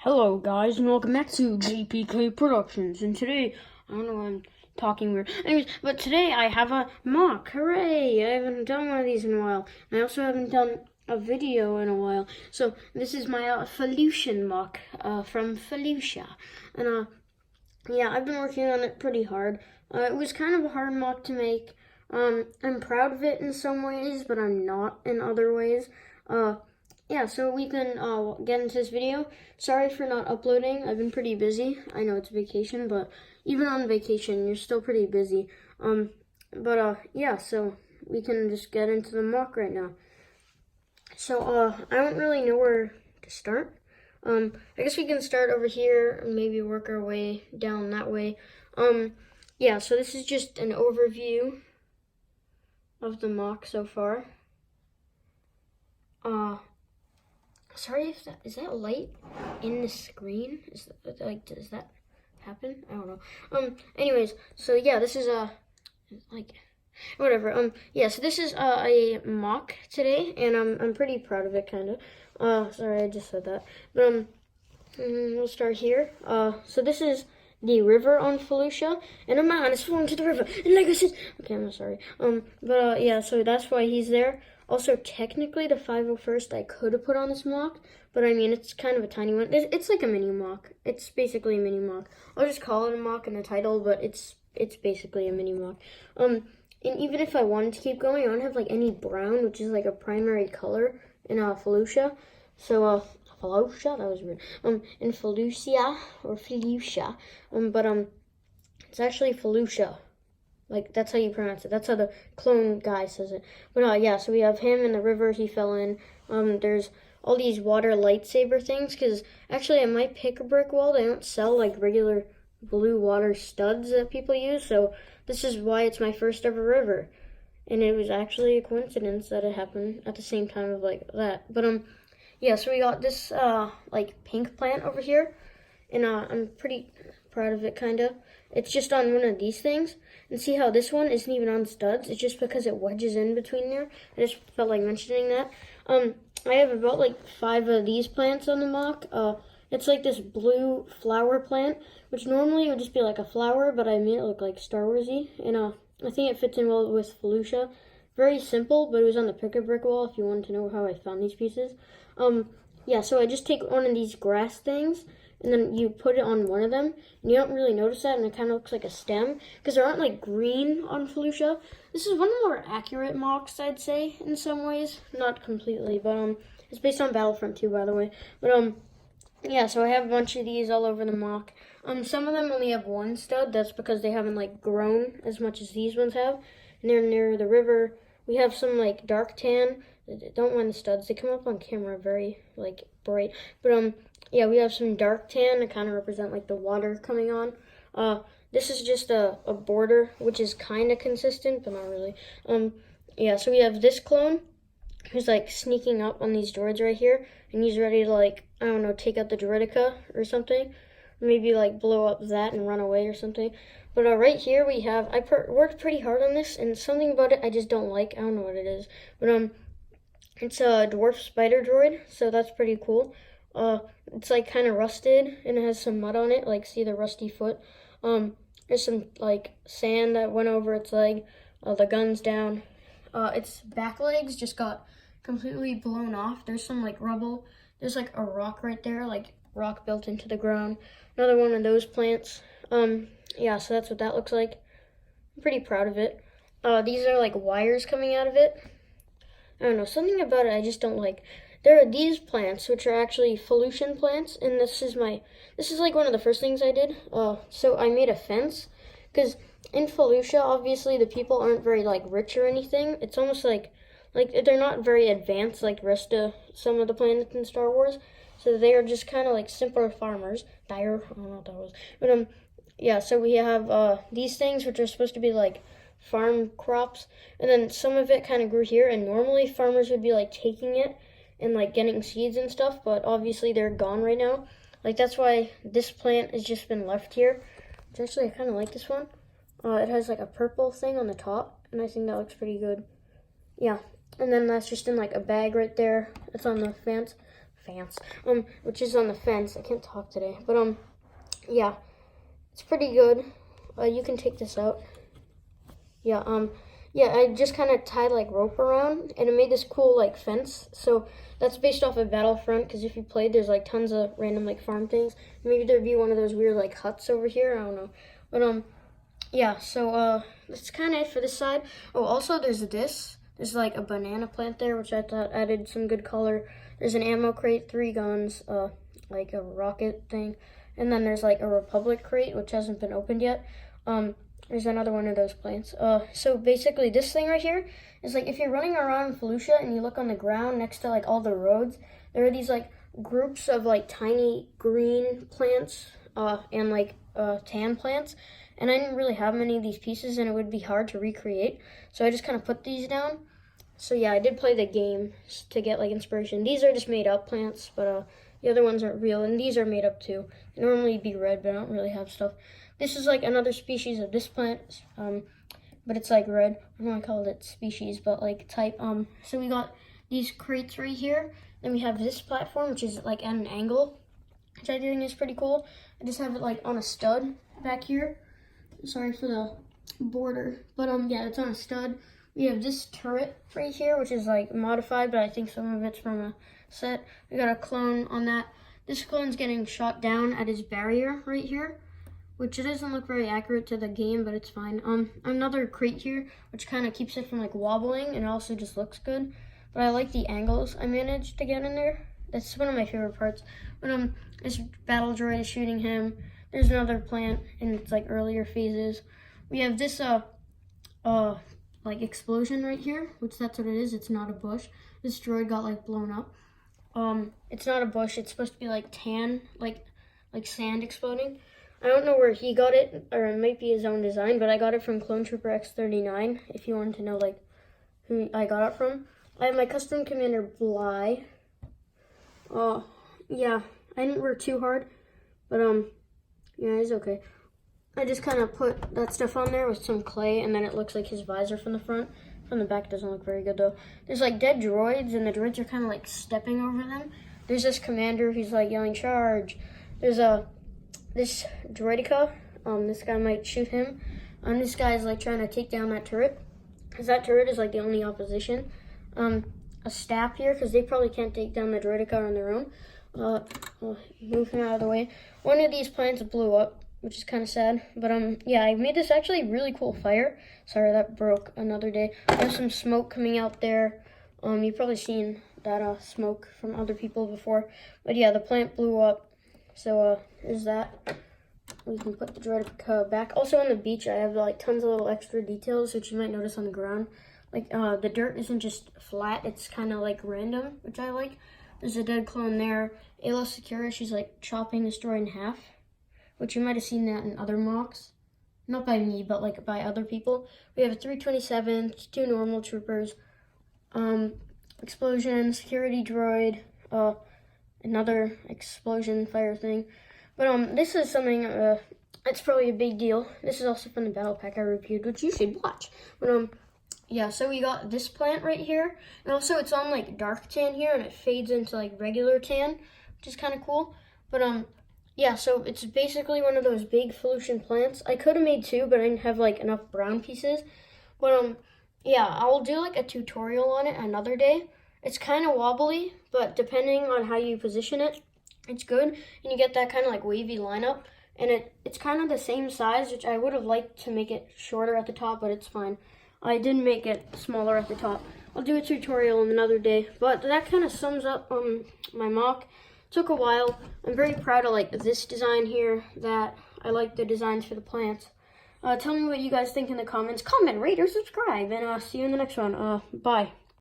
Hello guys and welcome back to GPK Productions, and today, I don't know why I'm talking weird, anyways, but today I have a mock. Hooray! I haven't done one of these in a while. I also haven't done a video in a while, so this is my Felucian mock from Felucia, and yeah, I've been working on it pretty hard. It was kind of a hard mock to make. I'm proud of it in some ways, but I'm not in other ways. Yeah, so we can get into this video. Sorry for not uploading. I've been pretty busy. I know it's vacation, but even on vacation, you're still pretty busy. Yeah, so we can just get into the mock right now. So, I don't really know where to start. I guess we can start over here and maybe work our way down that way. Yeah, so this is just an overview of the mock so far. Sorry if is that light in the screen? Is that, like, does that happen? I don't know. Anyways, so yeah, this is whatever. Yeah, so this is a mock today, and I'm pretty proud of it, kind of. Sorry, I just said that. But we'll start here. So this is the river on Felucia, and a man is falling to the river. And like I said, okay, I'm sorry. Yeah, so that's why he's there. Also, technically, the 501st I could have put on this mock, but I mean, it's kind of a tiny one. It's like a mini mock. It's basically a mini mock. I'll just call it a mock in the title, but it's basically a mini mock. And even if I wanted to keep going, I don't have like any brown, which is like a primary color in Felucia. So Felucia, that was weird. In Felucia or Felucia, it's actually Felucia. Like, that's how you pronounce it. That's how the clone guy says it. But yeah, so we have him in the river he fell in. There's all these water lightsaber things, because actually at my pick-a-brick wall, they don't sell like regular blue water studs that people use. So this is why it's my first ever river. And it was actually a coincidence that it happened at the same time of like that. But yeah, so we got this like pink plant over here. And I'm pretty proud of it, kind of. It's just on one of these things. And see how this one isn't even on studs? It's just because it wedges in between there. I just felt like mentioning that. I have about like 5 of these plants on the mock. It's like this blue flower plant, which normally would just be like a flower, but I made it look like Star Wars-y. And I think it fits in well with Felucia. Very simple, but it was on the pick-a-brick wall if you wanted to know how I found these pieces. Yeah, so I just take one of these grass things, and then you put it on one of them, and you don't really notice that, and it kind of looks like a stem, because there aren't, like, green on Felucia. This is one of the more accurate mocks, I'd say, in some ways. Not completely, but, it's based on Battlefront 2, by the way. But, yeah, so I have a bunch of these all over the mock. Some of them only have one stud. That's because they haven't, like, grown as much as these ones have. And they're near the river. We have some, like, dark tan. Don't mind the studs. They come up on camera very, like, bright. But, yeah, we have some dark tan to kind of represent, like, the water coming on. This is just a border, which is kind of consistent, but not really. Yeah, so we have this clone who's, like, sneaking up on these droids right here, and he's ready to, like, I don't know, take out the droideka or something. Maybe, like, blow up that and run away or something. But right here we have, I worked pretty hard on this, and something about it I just don't like. I don't know what it is. But, it's a dwarf spider droid, so that's pretty cool. It's like kind of rusted, and it has some mud on it, like see the rusty foot. There's some like sand that went over its leg. The gun's down. Its back legs just got completely blown off. There's some like rubble. There's like a rock right there, like rock built into the ground. Another one of those plants. Yeah, so that's what that looks like. I'm pretty proud of it. These are like wires coming out of it. I don't know, something about it I just don't like. There are these plants, which are actually Felucian plants, and this is like one of the first things I did. So I made a fence, because in Felucia, obviously, the people aren't very, like, rich or anything. It's almost like they're not very advanced like the rest of some of the planets in Star Wars. So they are just kind of like simpler farmers. I don't know what that was. But, yeah, so we have these things, which are supposed to be, like, farm crops, and then some of it kind of grew here, and normally farmers would be like taking it and like getting seeds and stuff, but obviously they're gone right now. Like, that's why this plant has just been left here. Which actually I kind of like this one. It has like a purple thing on the top, and I think that looks pretty good. Yeah, and then that's just in like a bag right there. It's on the which is on the fence. I can't talk today, but yeah, it's pretty good. You can take this out. Yeah, yeah, I just kind of tied like rope around, and it made this cool like fence. So that's based off of Battlefront, because if you played, there's like tons of random like farm things. Maybe there'd be one of those weird like huts over here. I don't know, but yeah. So that's kind of it for this side. Oh, also there's this. There's like a banana plant there, which I thought added some good color. There's an ammo crate, 3 guns, like a rocket thing, and then there's like a Republic crate, which hasn't been opened yet. There's another one of those plants. So basically this thing right here is like if you're running around Felucia and you look on the ground next to like all the roads, there are these like groups of like tiny green plants and like tan plants. And I didn't really have many of these pieces and it would be hard to recreate. So I just kind of put these down. So yeah, I did play the game to get like inspiration. These are just made up plants, but the other ones aren't real. And these are made up too. They normally be red, but I don't really have stuff. This is like another species of this plant, but it's like red. I don't know why I called it species, but like type. So we got these crates right here. Then we have this platform, which is like at an angle, which I think is pretty cool. I just have it like on a stud back here. Sorry for the border, but yeah, it's on a stud. We have this turret right here, which is like modified, but I think some of it's from a set. We got a clone on that. This clone's getting shot down at his barrier right here, which it doesn't look very accurate to the game, but it's fine. Another crate here, which kind of keeps it from like wobbling, and also just looks good. But I like the angles I managed to get in there. That's one of my favorite parts. But this battle droid is shooting him. There's another plant in its like earlier phases. We have this like explosion right here, which that's what it is. It's not a bush. This droid got like blown up. It's not a bush. It's supposed to be like tan, like sand exploding. I don't know where he got it, or it might be his own design, but I got it from Clone Trooper X39, if you wanted to know, like, who I got it from. I have my custom commander, Bly. Yeah, I didn't work too hard, but, yeah, he's okay. I just kind of put that stuff on there with some clay, and then it looks like his visor from the front. From the back, doesn't look very good, though. There's, like, dead droids, and the droids are kind of, like, stepping over them. There's this commander who's, like, yelling, charge. There's this droidica, this guy might shoot him. This guy's like trying to take down that turret, because that turret is like the only opposition. A staff here, because they probably can't take down the droidica on their own. Move him out of the way. One of these plants blew up, which is kind of sad. But yeah, I made this actually really cool fire. Sorry, that broke another day. There's some smoke coming out there. You've probably seen that smoke from other people before. But yeah, the plant blew up. So there's that. We can put the droid back. Also on the beach, I have like tons of little extra details, which you might notice on the ground. Like the dirt isn't just flat; it's kind of like random, which I like. There's a dead clone there. Ayla Secura, she's like chopping this droid in half, which you might have seen that in other mocks. Not by me, but like by other people. We have a 327, 2 normal troopers, explosion, security droid, another explosion fire thing. But this is something it's probably a big deal. This is also from the battle pack I reviewed, which you should watch. But yeah, so we got this plant right here, and also it's on like dark tan here, and it fades into like regular tan, which is kind of cool. But yeah, so it's basically one of those big Felucian plants. I could have made 2, but I didn't have like enough brown pieces. But yeah, I'll do like a tutorial on it another day. It's kind of wobbly, but depending on how you position it, it's good. And you get that kind of like wavy lineup. And it's kind of the same size, which I would have liked to make it shorter at the top, but it's fine. I didn't make it smaller at the top. I'll do a tutorial another day. But that kind of sums up my mock. Took a while. I'm very proud of like this design here, that I like the designs for the plants. Tell me what you guys think in the comments. Comment, rate, or subscribe. And see you in the next one. Bye.